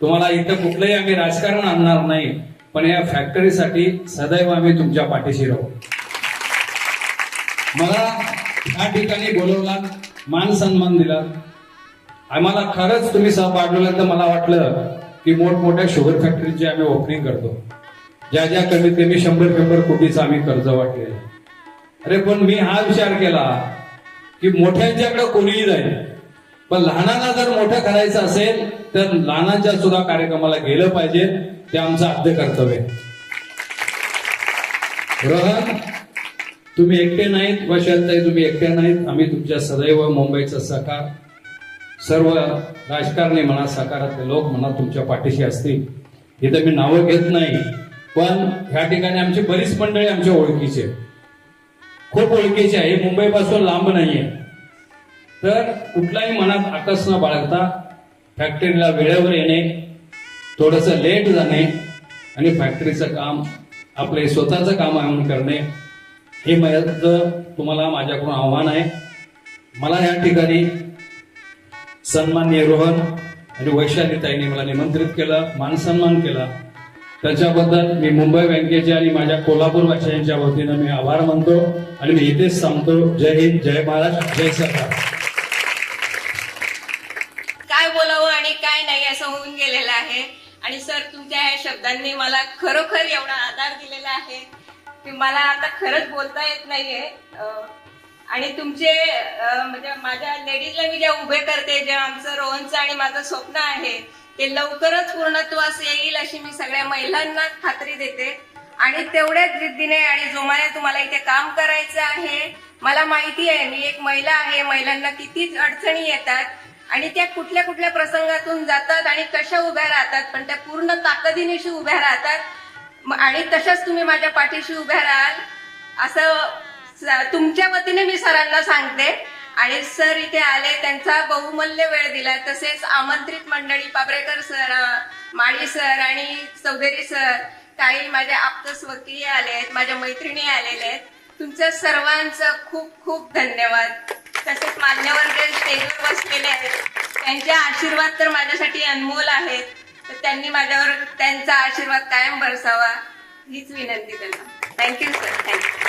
तुम्हाला इथं कुठलंही आम्ही राजकारण आणणार नाही, पण या फॅक्टरीसाठी सदैव आम्ही तुमच्या पाठीशी राहू. मला या ठिकाणी बोलवला, मान सन्मान दिला. आम्हाला खरंच तुम्ही सहभाग तर मला वाटलं की मोठमोठ्या शुगर फॅक्टरीची आम्ही ओपनिंग करतो, ज्या ज्या कमीत कमी 100 कोटीचं आम्ही कर्ज वाटलेलं. अरे पण मी हा विचार केला की मोठ्यांच्याकडे कोणीही जाईल, पण लहानांना जर मोठं करायचं असेल तर लहानांच्या सुद्धा कार्यक्रमाला गेलं पाहिजे. ते आमचं आद्य कर्तव्य. रोहन, तुम्ही एकटे नाहीत, वैशालताई तुम्ही एकट्या नाहीत. आम्ही तुमच्या सदैव मुंबईचा सहकार, सर्व राजकारणी म्हणा, सकारात्मक लोक म्हणा, तुमच्या पाठीशी असतील. इथं मी नावं घेत नाही, पण ह्या ठिकाणी आमची बरीच मंडळी आमच्या ओळखीचे, खूप ओळखीचे आहे. हे मुंबईपासून लांब नाहीये. तर कुठलाही मनात आकस न बाळगता फॅक्टरीला वेळेवर येणे, थोडंसं लेट जाणे आणि फॅक्टरीचं काम आपले स्वतःचं काम म्हणून करणे, हे माझं तुम्हाला माझ्याकडून आव्हान आहे. मला या ठिकाणी सन्माननीय रोहन आणि वैशालीताईंनी मला निमंत्रित केलं, मानसन्मान केला. त्याच्याबद्दल मी मुंबई बँकेच्या आणि माझ्या कोल्हापूर वासियांच्या वतीनं मी आभार मानतो आणि मी इथेच सांगतो. जय हिंद, जय महाराष्ट्र, जय सरकार. काय बोलावं आणि काय नाही असं होऊन गेलेलं आहे. आणि सर, तुमच्या ह्या शब्दांनी मला खरोखर एवढा आधार दिलेला आहे की मला आता खरंच बोलता येत नाहीये. आणि तुमचे म्हणजे माझ्या लेडीजला मी ज्या उभे करते, जे आमचं रोहनचं आणि माझं स्वप्न आहे ते लवकरच पूर्णत्वास येईल अशी मी सगळ्या महिलांना खात्री देते. आणि तेवढ्याच जिद्दीने आणि जोमाने तुम्हाला इथे काम करायचं आहे. मला माहिती आहे, मी एक महिला आहे, महिलांना कितीच अडचणी येतात आणि त्या कुठल्या कुठल्या प्रसंगातून जातात आणि कशा उभ्या राहतात, पण त्या पूर्ण ताकदीनिशी उभ्या राहतात. आणि तशाच तुम्ही माझ्या पाठीशी उभ्या राहाल असं तुमच्या वतीने मी सरांना सांगते. आणि सर इथे आले, त्यांचा बहुमूल्य वेळ दिला. तसेच आमंत्रित मंडळी पाब्रेकर सर, माळी सर आणि चौधरी सर, काही माझे आप्त स्वकीय आले आहेत, माझ्या मैत्रिणी आलेल्या आहेत. तुमच्या सर्वांचं खूप खूप धन्यवाद. तसेच मान्यवर जे स्टेजवर बसलेले आहेत, त्यांचे आशीर्वाद तर माझ्यासाठी अनमोल आहेत. तर त्यांनी माझ्यावर त्यांचा आशीर्वाद कायम बरसावा हीच विनंती त्यांना. Thank you sir, thank you.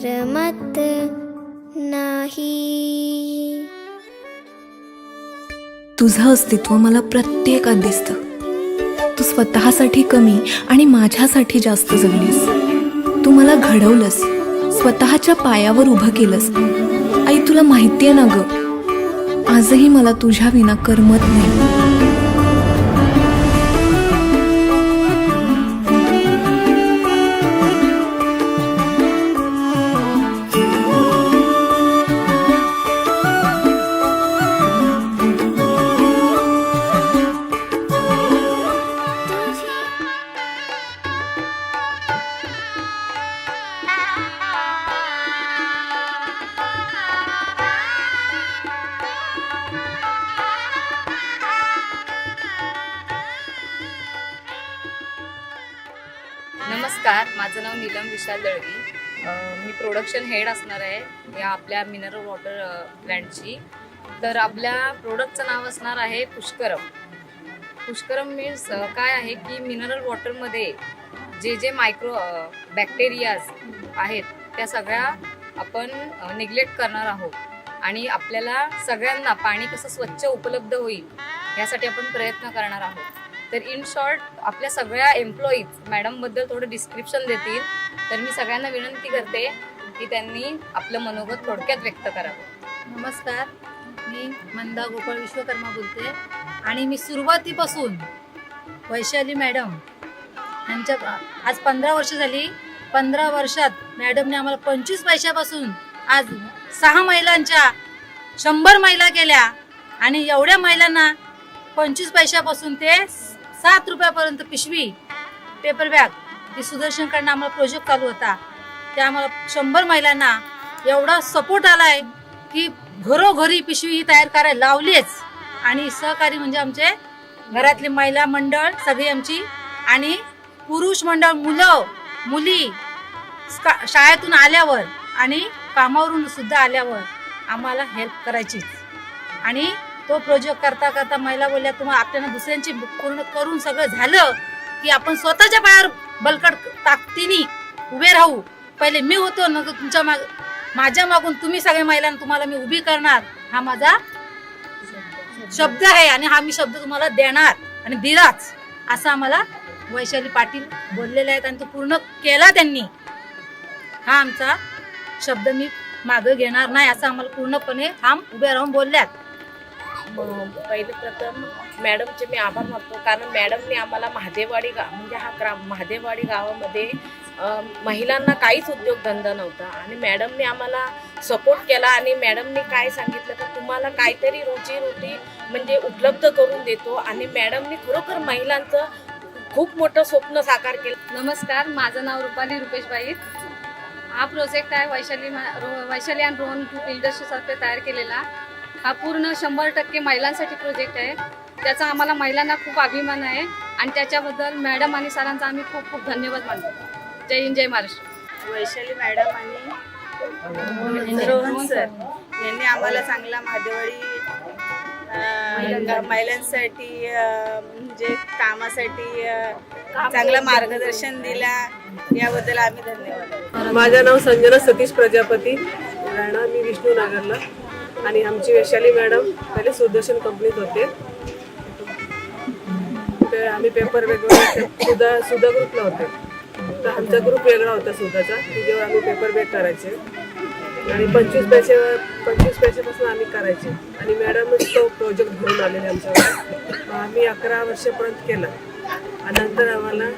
रमत नाही. तुझं अस्तित्व मला प्रत्येकात दिसतं. तू स्वतःसाठी कमी आणि माझ्यासाठी जास्त जगलीस. तू मला घडवलंस, स्वतःच्या पायावर उभं केलंस. आई, तुला माहितीये ना ग, आजही मला तुझ्या विना करमत नाही. नमस्कार, माझं नाव नीलम विशाल दळवी. मी प्रोडक्शन हेड असणार आहे या आपल्या मिनरल वॉटर प्लॅन्टची. तर आपल्या प्रोडक्टचं नाव असणार आहे पुष्करम. पुष्करम मीन्स काय आहे की मिनरल वॉटरमध्ये जे मायक्रो बॅक्टेरियाज आहेत त्या सगळ्या आपण निग्लेक्ट करणार आहोत आणि आपल्याला सगळ्यांना पाणी कसं स्वच्छ उपलब्ध होईल यासाठी आपण प्रयत्न करणार आहोत. तर इन शॉर्ट आपल्या सगळ्या एम्प्लॉईज मॅडमबद्दल थोडं डिस्क्रिप्शन देतील. तर मी सगळ्यांना विनंती करते की त्यांनी आपलं मनोगत थोडक्यात व्यक्त करावं. नमस्कार, मी मंदा गोपाळ विश्वकर्मा बोलते आणि मी सुरुवातीपासून वैशाली मॅडम यांच्या आज 15 वर्ष झाली. 15 वर्षात मॅडमने आम्हाला 25 पैशापासून आज 6 महिलांच्या 100 महिला केल्या आणि एवढ्या महिलांना 25 पैशापासून ते 7 रुपयापर्यंत पिशवी पेपर बॅग ही सुदर्शनकडनं आम्हाला प्रोजेक्ट चालू होता. त्या आम्हाला 100 महिलांना एवढा सपोर्ट आलाय की घरोघरी पिशवी ही तयार करायला लावलीच. आणि सहकारी म्हणजे आमचे घरातले महिला मंडळ सगळी आमची आणि पुरुष मंडळ, मुलं मुली शाळेतून आल्यावर आणि कामावरून सुद्धा आल्यावर आम्हाला हेल्प करायचीच. आणि तो प्रोजेक्ट करता करता महिला बोलल्या तुम्हाला आपल्याला दुसऱ्यांची पूर्ण करून सगळं झालं की आपण स्वतःच्या पायावर बलकट ताकदीने उभे राहू. पहिले मी होतो ना, तुमच्या माझ्या मागून तुम्ही सगळ्या महिलांना तुम्हाला मी उभी करणार हा माझा शब्द आहे आणि हा मी शब्द तुम्हाला देणार आणि दिलाच असं आम्हाला वैशाली पाटील बोललेले आहेत आणि तो पूर्ण केला त्यांनी. हा आमचा शब्द मी मागं घेणार नाही असं आम्हाला पूर्णपणे ठाम उभे राहून बोलल्यात. पहिले प्रथम मॅडमचे मी आभार मानतो कारण मॅडमने आम्हाला महादेववाडी म्हणजे हा महादेववाडी गावामध्ये महिलांना काहीच उद्योगधंदा नव्हता आणि मॅडमने आम्हाला सपोर्ट केला आणि मॅडमने काय सांगितलं तर तुम्हाला काहीतरी रोजी म्हणजे उपलब्ध करून देतो आणि मॅडमने खरोखर महिलांचं खूप मोठं स्वप्न साकार केलं. नमस्कार, माझं नाव रुपाली रुपेश बाईत. हा प्रोजेक्ट आहे वैशाली आणि रोहन ग्रुप इंडस्ट्रीतर्फे तयार केलेला. हा पूर्ण 100% महिलांसाठी प्रोजेक्ट आहे. त्याचा आम्हाला महिलांना खूप अभिमान आहे आणि त्याच्याबद्दल मॅडम आणि सरांचा आम्ही खूप खूप धन्यवाद मानतो. जय हिंद, जय महाराष्ट्र. वैशाली मॅडम आणि रोहन सर यांनी आम्हाला चांगला महादेववाडी महिलांसाठी म्हणजे कामासाठी चांगलं मार्गदर्शन दिला याबद्दल आम्ही धन्यवाद. माझं नाव संजना सतीश प्रजापती, राहणार मी विष्णूनगरला आणि आमची वैशाली मॅडम पहिले सुदर्शन कंपनीत होते. तर आम्ही पेपर वेगवेगळे सुधा ग्रुपला होते. तर आमचा ग्रुप वेगळा होता सुधाचा, तिच्यावर आम्ही पेपर बेक करायचे आणि 25 पैशापासून आम्ही करायचे आणि मॅडमच तो प्रोजेक्ट घेऊन आलेले आमच्यावर. आम्ही 11 वर्षापर्यंत केला आणि नंतर आम्हाला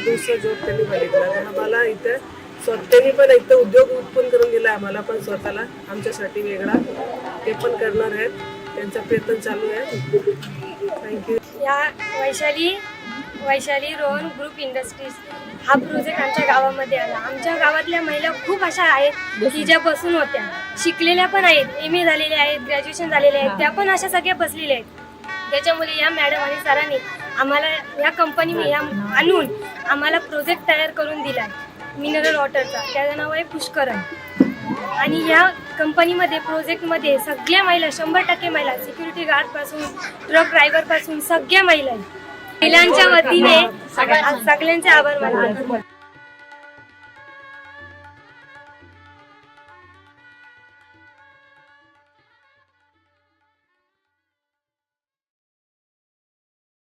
दुसरा जॉब त्यांनी बघितला. तर आम्हाला इथं स्वतःनी पण इथं उद्योग उत्पन्न करून दिला आम्हाला, पण स्वतःला आमच्यासाठी वेगळा ते पण करणार आहेत. त्यांचा प्रयत्न चालू आहे. थँक्यू. या वैशाली रोहन ग्रुप इंडस्ट्रीज हा प्रोजेक्ट आमच्या गावामध्ये आला. आमच्या गावातल्या महिला खूप अशा आहेत की ज्या बसून होत्या, शिकलेल्या पण आहेत, MA झालेल्या आहेत, ग्रॅज्युएशन झालेल्या आहेत, त्या पण अशा सगळ्या बसलेल्या आहेत. त्याच्यामुळे या मॅडम आणि सरांनी आम्हाला या कंपनीने आणून आम्हाला प्रोजेक्ट तयार करून दिला मिनरल वॉटरचा. त्याचं नाव आहे पुष्करम. आणि या कंपनीमध्ये प्रोजेक्टमध्ये सगळ्या महिला 100% महिला, सिक्युरिटी गार्डपासून ट्रक ड्रायव्हरपासून सगळ्या महिलांच्या वतीने सगळ्यांचे आभार मानतो.